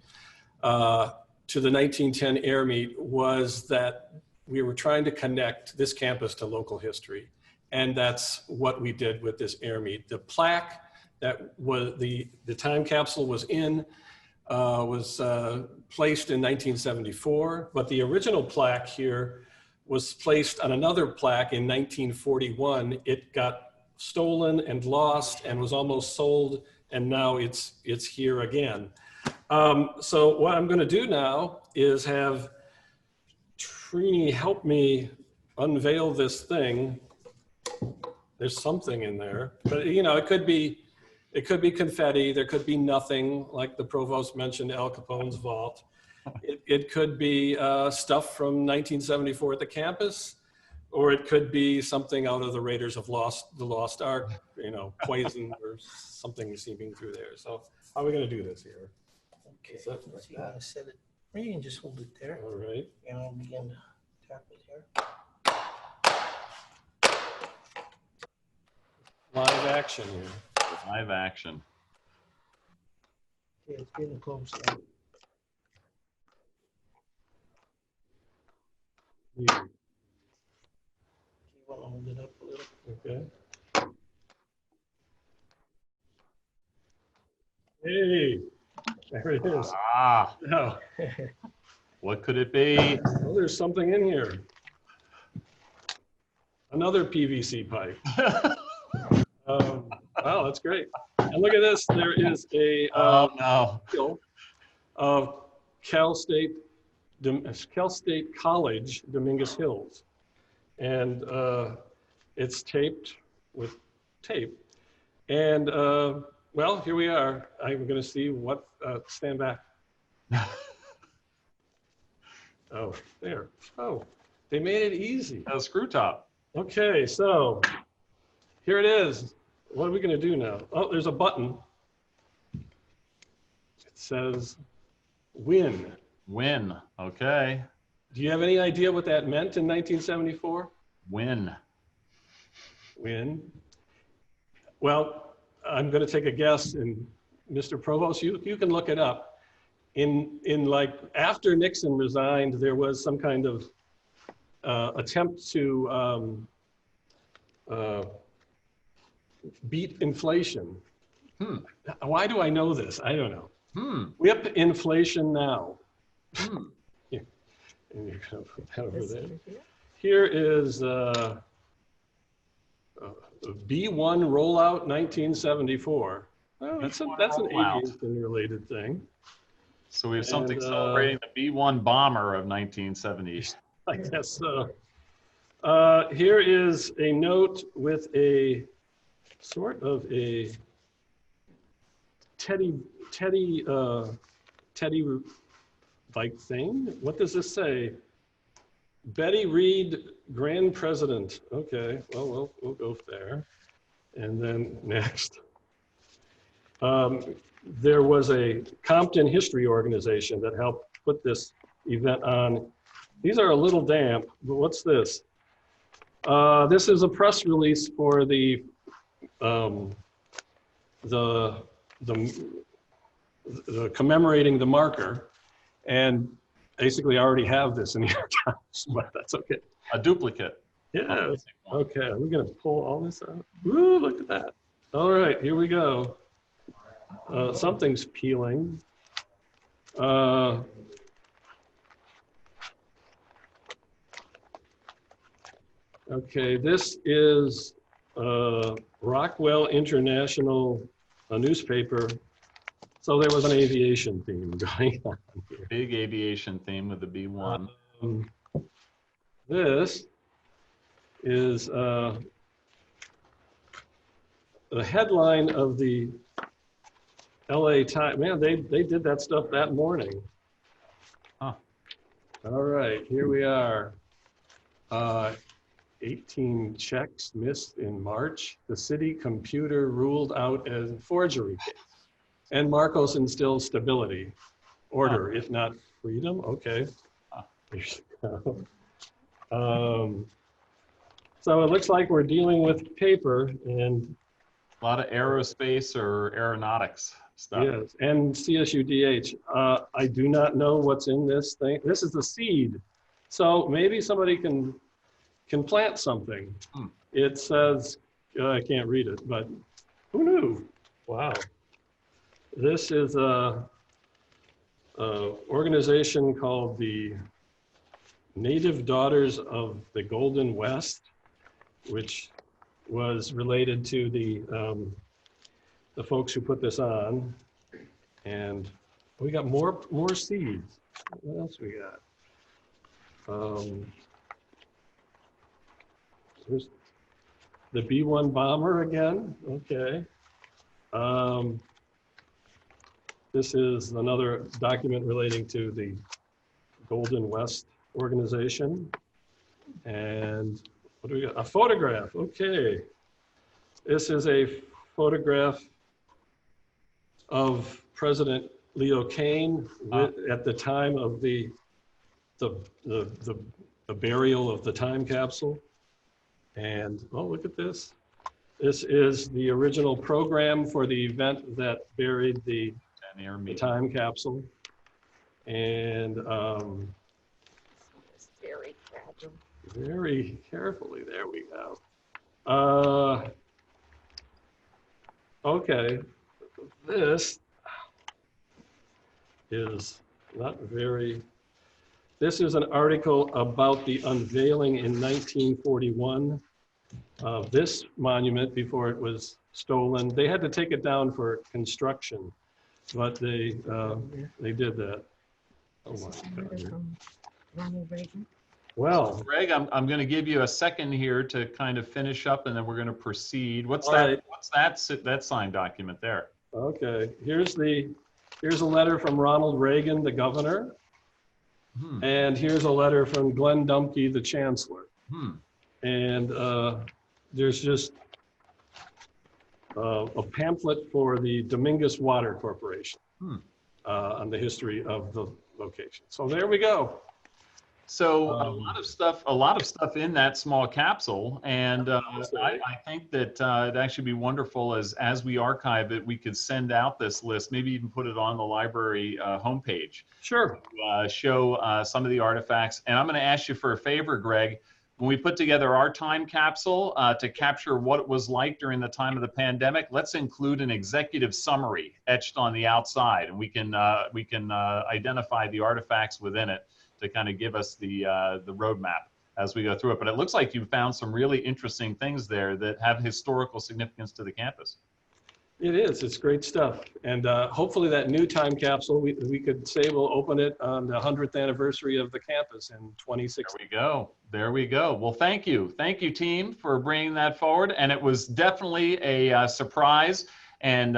to the 1910 Air Meet was that we were trying to connect this campus to local history. And that's what we did with this Air Meet. The plaque that was the time capsule was in was placed in 1974, but the original plaque here was placed on another plaque in 1941. It got stolen and lost and was almost sold, and now it's here again. So what I'm going to do now is have Trini help me unveil this thing. There's something in there, but you know, it could be confetti. There could be nothing, like the provost mentioned, Al Capone's vault. It could be stuff from 1974 at the campus, or it could be something out of the Raiders of the Lost Ark, you know, poison or something seeping through there. So how are we going to do this here? Okay, so you want to set it, or you can just hold it there. All right. And I'll begin to tap it here. Live action here. Live action. Okay, it's getting close now. Yeah. You want to hold it up a little? Okay. Hey, there it is. Ah, Oh, what could it be? well, there's something in here. Another PVC pipe. Wow, that's great. And look at this. There is a Oh, no. seal of Cal State College, Dominguez Hills. And it's taped with tape. And well, here we are. I'm going to see what, stand back. Oh, there. Oh, They made it easy. A screw top. Okay, so here it is. What are we going to do now? Oh, there's a button. It says win. Win. Okay. Do you have any idea what that meant in 1974? Win. Win. Well, I'm going to take a guess, and Mr. Provost, you can look it up. In like after Nixon resigned, there was some kind of attempt to beat inflation. Why do I know this? I don't know. Whip inflation now. And you're gonna put that over there. Here is B1 rollout 1974. Oh, that's an rollout. aviation related thing. So we have something And, celebrating the B-1 bomber of 1970. I guess so. Here is a note with a sort of a teddy like thing. What does this say? Betty Reed, Grand President. Okay, well, we'll go there. And then next. There was a Compton History Organization that helped put this event on. These are a little damp, but what's this? This is a press release for the commemorating the marker, and basically I already have this in the archives, but that's okay. A duplicate. Yeah. Okay, we're gonna pull all this out. Ooh, look at that. All right, here we go. Something's peeling. Okay, this is Rockwell International, a newspaper. So there was an aviation theme going on here. Big aviation theme with the B-1. This is the headline of the LA Times. Man, they did that stuff that morning. Huh. All right, here we are. 18 checks missed in March. The city computer ruled out as forgery case. And Marcos instills stability, order, if not freedom. Okay. Here you go. So it looks like we're dealing with paper and A lot of aerospace or aeronautics stuff. yes, and CSUDH. I do not know what's in this thing. This is the seed. So maybe somebody can plant something. It says, I can't read it, but who knew? Wow. This is a organization called the Native Daughters of the Golden West, which was related to the folks who put this on. And we got more seeds. What else we got? There's the B-1 bomber again. Okay. This is another document relating to the Golden West organization. And what do we got? A photograph. Okay. This is a photograph of President Leo Kane at the time of the burial of the time capsule. And oh, look at this. This is the original program for the event that buried the time capsule. And Very fragile. very carefully, there we go. Okay, this is not very, this is an article about the unveiling in 1941 of this monument before it was stolen. They had to take it down for construction, but they did that. Oh my God. Ronald Reagan. Well, Greg, I'm going to give you a second here to kind of finish up, and then we're going to proceed. What's All that? right. What's that signed document there? okay, here's a letter from Ronald Reagan, the governor. Hmm. And here's a letter from Glenn Dumke, the chancellor. Hmm. And there's just a pamphlet for the Dominguez Water Corporation Hmm. on the history of the location. So there we go. So a lot of stuff in that small capsule, and I think that it'd actually be wonderful as we archive it, we could send out this list, maybe even put it on the library homepage. Sure. Show some of the artifacts. And I'm going to ask you for a favor, Greg. When we put together our time capsule to capture what it was like during the time of the pandemic, let's include an executive summary etched on the outside, and we can identify the artifacts within it to kind of give us the roadmap as we go through it. But it looks like you found some really interesting things there that have historical significance to the campus. It is. It's great stuff. And hopefully that new time capsule, we could say we'll open it on the 100th anniversary of the campus in 2016. There we go. There we go. Well, thank you. Thank you, team, for bringing that forward. And it was definitely a surprise, and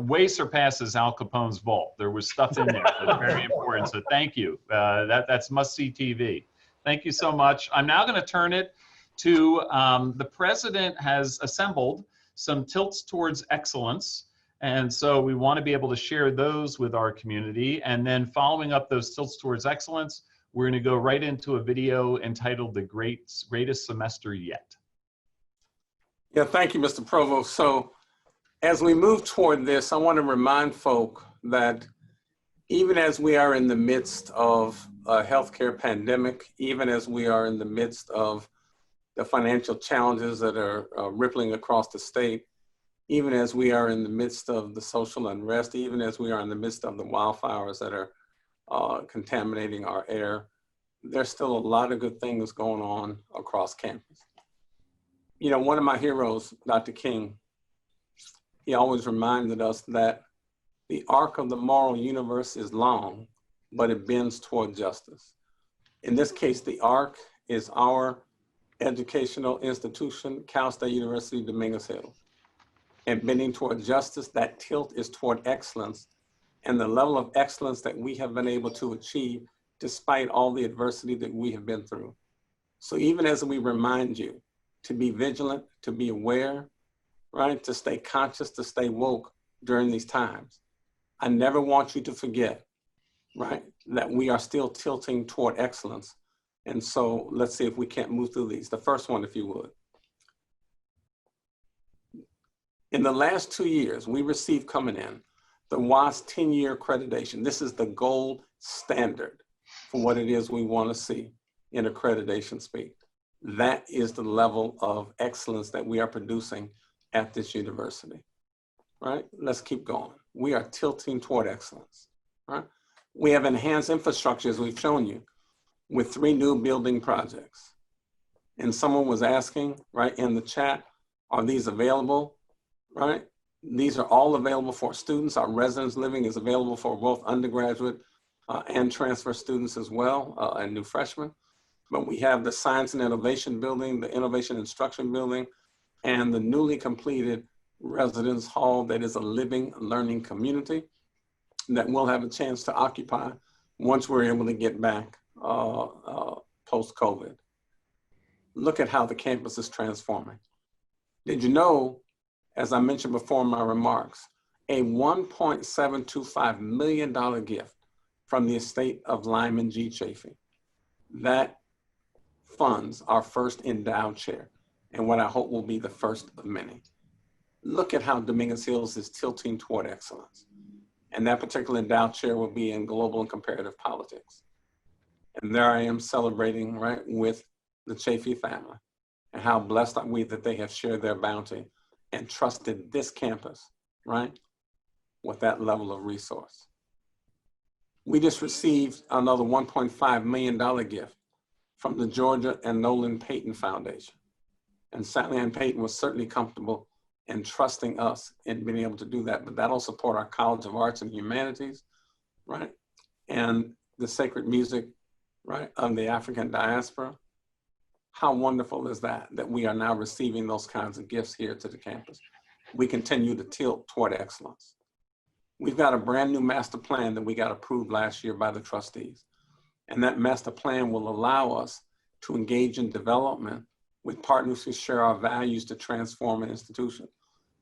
way surpasses Al Capone's vault. There was stuff in there that's very important. So thank you. That's must-see TV. Thank you so much. I'm now going to turn it to the president has assembled some tilts towards excellence. And so we want to be able to share those with our community. And then following up those tilts towards excellence, we're going to go right into a video entitled The Greatest Semester Yet. Yeah, thank you, Mr. Provost. So as we move toward this, I want to remind folk that even as we are in the midst of a healthcare pandemic, even as we are in the midst of the financial challenges that are rippling across the state, even as we are in the midst of the social unrest, even as we are in the midst of the wildfires that are contaminating our air, there's still a lot of good things going on across campus. You know, one of my heroes, Dr. King, he always reminded us that the arc of the moral universe is long, but it bends toward justice. In this case, the arc is our educational institution, Cal State University, Dominguez Hills. And bending toward justice, that tilt is toward excellence, and the level of excellence that we have been able to achieve despite all the adversity that we have been through. So even as we remind you to be vigilant, to be aware, right, to stay conscious, to stay woke during these times, I never want you to forget, right, that we are still tilting toward excellence. And so let's see if we can't move through these. The first one, if you would. In the last 2 years, we received coming in the WAS 10-year accreditation. This is the gold standard for what it is we want to see in accreditation speak. That is the level of excellence that we are producing at this university, right? Let's keep going. We are tilting toward excellence, right? We have enhanced infrastructure, as we've shown you, with 3 new building projects. And someone was asking, right, in the chat, are these available, right? These are all available for students. Our residence living is available for both undergraduate and transfer students as well, and new freshmen. But we have the Science and Innovation Building, the Innovation Instruction Building, and the newly completed Residence Hall that is a living, learning community that we'll have a chance to occupy once we're able to get back post-COVID. Look at how the campus is transforming. Did you know, as I mentioned before in my remarks, a $1.725 million gift from the estate of Lyman G. Chafee that funds our first endowed chair, and what I hope will be the first of many. Look at how Dominguez Hills is tilting toward excellence. And that particular endowed chair will be in global and comparative politics. And there I am celebrating, right, with the Chafee family, and how blessed are we that they have shared their bounty and trusted this campus, right, with that level of resource. We just received another $1.5 million gift from the Georgia and Nolan Payton Foundation. And Sally Ann Payton was certainly comfortable in trusting us in being able to do that, but that'll support our College of Arts and Humanities, right? And the sacred music, right, of the African diaspora. How wonderful is that, that we are now receiving those kinds of gifts here to the campus. We continue to tilt toward excellence. We've got a brand new master plan that we got approved last year by the trustees. And that master plan will allow us to engage in development with partners who share our values to transform an institution.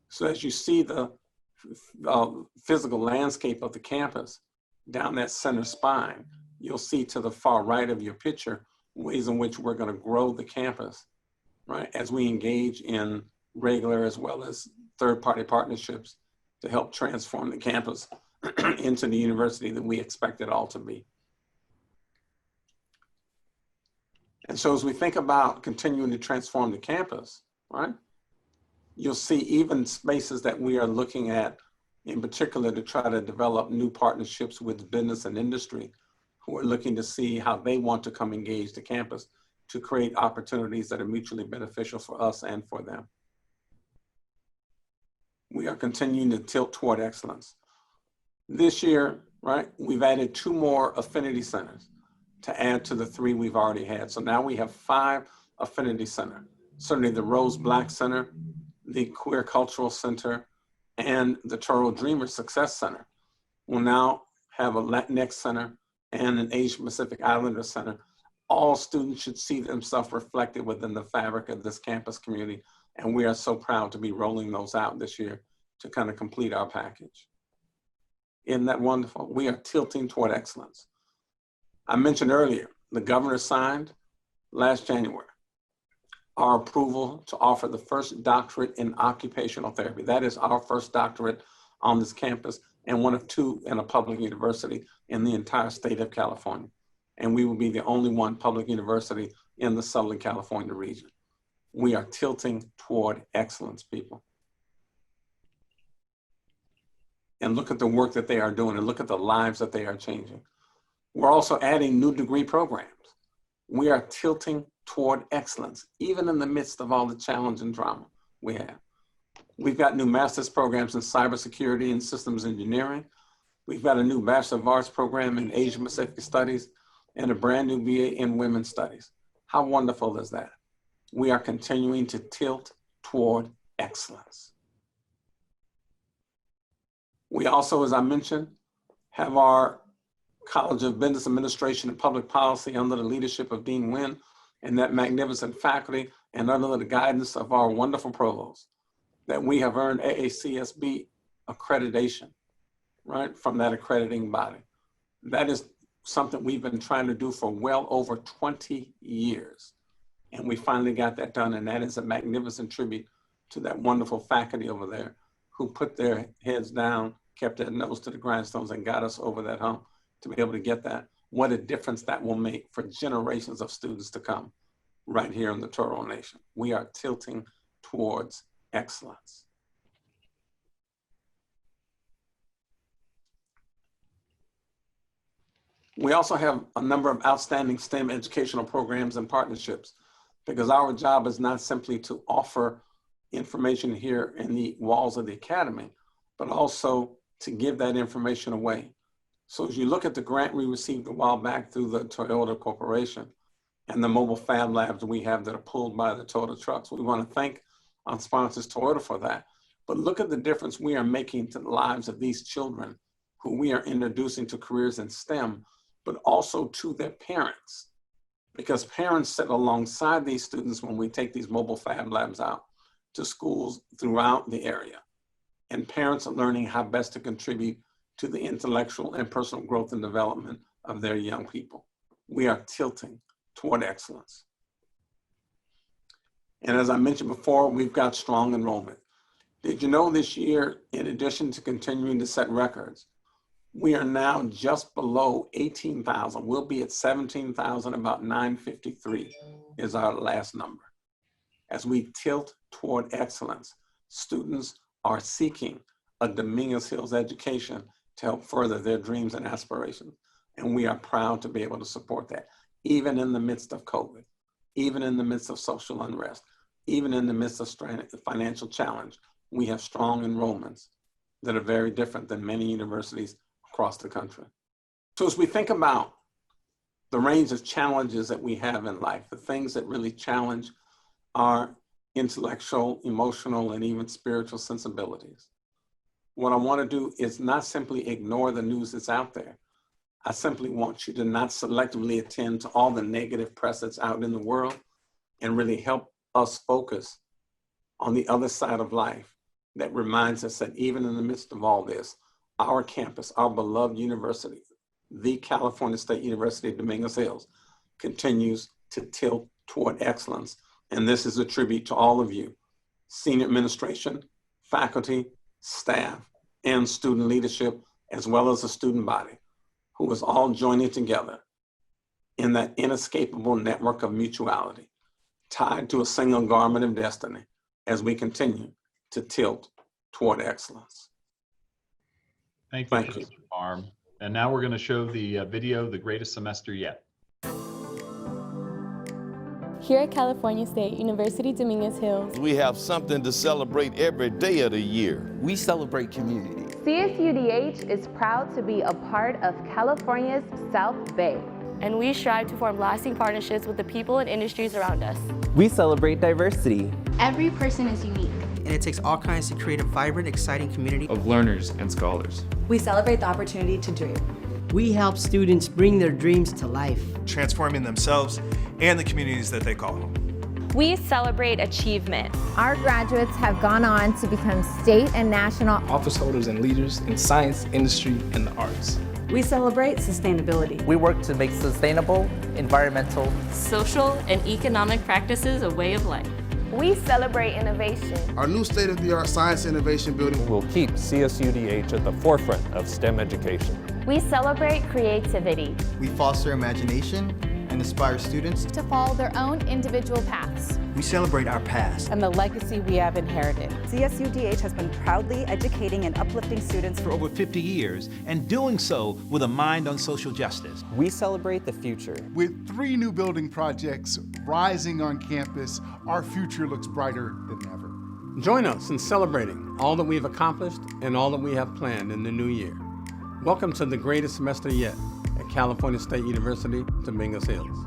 So as you see the physical landscape of the campus down that center spine, you'll see to the far right of your picture ways in which we're going to grow the campus, right, as we engage in regular as well as third-party partnerships to help transform the campus into the university that we expect it all to be. And so as we think about continuing to transform the campus, right, you'll see even spaces that we are looking at in particular to try to develop new partnerships with business and industry who are looking to see how they want to come engage the campus to create opportunities that are mutually beneficial for us and for them. We are continuing to tilt toward excellence. This year, right, we've added 2 more affinity centers to add to the 3 we've already had. So now we have 5 affinity centers. Certainly the Rose Black Center, the Queer Cultural Center, and the Toro Dreamer Success Center will now have a Latinx Center and an Asian Pacific Islander Center. All students should see themselves reflected within the fabric of this campus community. And we are so proud to be rolling those out this year to kind of complete our package. Isn't that wonderful? We are tilting toward excellence. I mentioned earlier, the governor signed last January our approval to offer the first doctorate in occupational therapy. That is our first doctorate on this campus and one of 2 in a public university in the entire state of California. And we will be the only one public university in the Southern California region. We are tilting toward excellence, people. And look at the work that they are doing and look at the lives that they are changing. We're also adding new degree programs. We are tilting toward excellence, even in the midst of all the challenge and drama we have. We've got new master's programs in cybersecurity and systems engineering. We've got a new Bachelor of Arts program in Asian Pacific Studies and a brand new BA in Women's Studies. How wonderful is that? We are continuing to tilt toward excellence. We also, as I mentioned, have our College of Business Administration and Public Policy under the leadership of Dean Nguyen and that magnificent faculty and under the guidance of our wonderful provost, that we have earned AACSB accreditation, right, from that accrediting body. That is something we've been trying to do for well over 20 years. And we finally got that done, and that is a magnificent tribute to that wonderful faculty over there who put their heads down, kept their nose to the grindstones, and got us over that hump to be able to get that. What a difference that will make for generations of students to come right here in the Toro Nation. We are tilting towards excellence. We also have a number of outstanding STEM educational programs and partnerships, because our job is not simply to offer information here in the walls of the academy, but also to give that information away. So as you look at the grant we received a while back through the Toyota Corporation and the mobile fab labs we have that are pulled by the Toyota trucks, we want to thank our sponsors Toyota for that. But look at the difference we are making to the lives of these children who we are introducing to careers in STEM, but also to their parents. Because parents sit alongside these students when we take these mobile fab labs out to schools throughout the area. And parents are learning how best to contribute to the intellectual and personal growth and development of their young people. We are tilting toward excellence. And as I mentioned before, we've got strong enrollment. Did you know this year, in addition to continuing to set records, we are now just below 18,000. We'll be at 17,000, about 953 is our last number. As we tilt toward excellence, students are seeking a Dominguez Hills education to help further their dreams and aspirations. And we are proud to be able to support that, even in the midst of COVID, even in the midst of social unrest, even in the midst of financial challenge. We have strong enrollments that are very different than many universities across the country. So as we think about the range of challenges that we have in life, the things that really challenge our intellectual, emotional, and even spiritual sensibilities, what I want to do is not simply ignore the news that's out there, I simply want you to not selectively attend to all the negative press that's out in the world and really help us focus on the other side of life that reminds us that even in the midst of all this, our campus, our beloved university, the California State University of Dominguez Hills, continues to tilt toward excellence. And this is a tribute to all of you, senior administration, faculty, staff, and student leadership, as well as the student body, who is all joining together in that inescapable network of mutuality, tied to a single garment of destiny as we continue to tilt toward excellence. Thank you, Thank you. Mr. Farm. And now we're going to show the video, The Greatest Semester Yet. Here at California State University Dominguez Hills, We have something to celebrate every day of the year. We celebrate community. CSUDH is proud to be a part of California's South Bay. and we strive to form lasting partnerships with the people and industries around us. We celebrate diversity. Every person is unique. And it takes all kinds to create a vibrant, exciting community of learners and scholars. We celebrate the opportunity to dream. We help students bring their dreams to life, transforming themselves and the communities that they call home. We celebrate achievement. Our graduates have gone on to become state and national office holders and leaders in science, industry, and the arts. We celebrate sustainability. We work to make sustainable, environmental, social, and economic practices a way of life. We celebrate innovation. Our new state-of-the-art science innovation building will keep CSUDH at the forefront of STEM education. We celebrate creativity. We foster imagination and inspire students to follow their own individual paths. We celebrate our past and the legacy we have inherited. CSUDH has been proudly educating and uplifting students for over 50 years, and doing so with a mind on social justice. We celebrate the future. With 3 new building projects rising on campus, our future looks brighter than ever. Join us in celebrating all that we've accomplished and all that we have planned in the new year. Welcome to the greatest semester yet at California State University, Dominguez Hills.